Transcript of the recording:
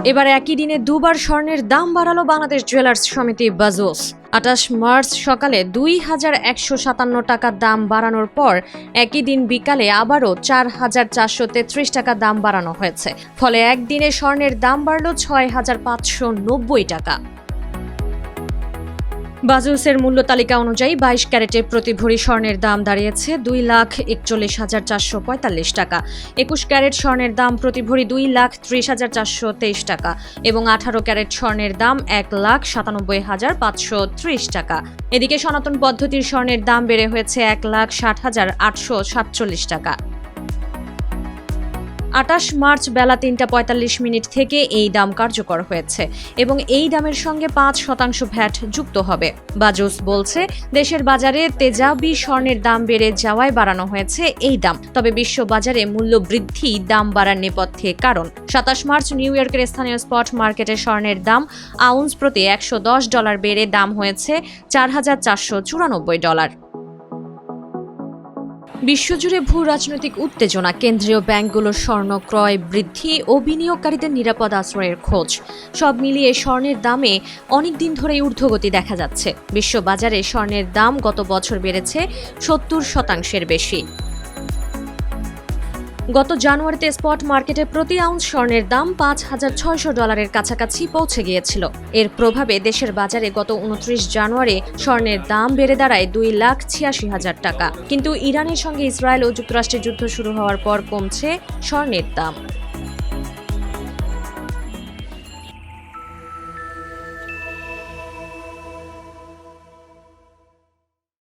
এবার একই দিনে দুবার স্বর্ণের দাম বাড়ালো বাংলাদেশ জুয়েলার্স সমিতি বাজোস। ২৮ মার্চ সকালে ২,১৫৭ টাকা দাম বাড়ানোর পর একই দিন বিকালে আবারও ৪,৪৩৩ টাকা দাম বাড়ানো হয়েছে। ফলে একদিনে স্বর্ণের দাম বাড়ল ৬,৫৯০ টাকা। বাজোসের মূল্য তালিকা অনুযায়ী ২২ ক্যারেটের প্রতি ভরি স্বর্ণের দাম দাঁড়িয়েছে ২,৪১,৪৪৫ টাকা। ২১ ক্যারেট স্বর্ণের দাম প্রতি ভরি ২,৩০,৪২৩ টাকা এবং ১৮ ক্যারেট স্বর্ণের দাম ১,৯৭,৫৩০ টাকা। এদিকে সনাতন পদ্ধতির স্বর্ণের দাম বেড়ে হয়েছে ১,৬০,৮৪৭ টাকা। ২৮ মার্চ বেলা ৩টা ৪৫ থেকে এই দাম কার্যকর হয়েছে এবং এই দামের সঙ্গে ৫% ভ্যাট যুক্ত হবে। বাজোস বলছে, দেশের বাজারে তেজাবি স্বর্ণের দাম বেড়ে যাওয়ায় বাড়ানো হয়েছে এই দাম। তবে বিশ্ব বাজারে মূল্য বৃদ্ধি দাম বাড়ার নেপথ্যে কারণ। ২৭ মার্চ নিউ ইয়র্কের স্থানীয় স্পট মার্কেটে স্বর্ণের দাম আউন্স প্রতি $১১০ বেড়ে দাম হয়েছে $৪,৪৯৪। বিশ্বজুড়ে ভূ রাজনৈতিক উত্তেজনা, কেন্দ্রীয় ব্যাংকগুলোর স্বর্ণ ক্রয় বৃদ্ধি ও বিনিয়োগকারীদের নিরাপদ আশ্রয়ের খোঁজ সব মিলিয়ে স্বর্ণের দামে অনেক দিন ধরেই ঊর্ধ্বগতি দেখা যাচ্ছে। বিশ্ববাজারে স্বর্ণের দাম গত বছর বেড়েছে ৭০% বেশি। গত জানুয়ারিতে স্পট মার্কেটে প্রতি আউন্স স্বর্ণের দাম $৫,৬০০ কাছাকাছি পৌঁছে গিয়েছিল। এর প্রভাবে দেশের বাজারে গত ২৯ জানুয়ারি স্বর্ণের দাম বেড়ে দাঁড়ায় ২,৮৬,০০০ টাকা। কিন্তু ইরানের সঙ্গে ইসরায়েল ও যুক্তরাষ্ট্রের যুদ্ধ শুরু হওয়ার পর কমছে স্বর্ণের দাম।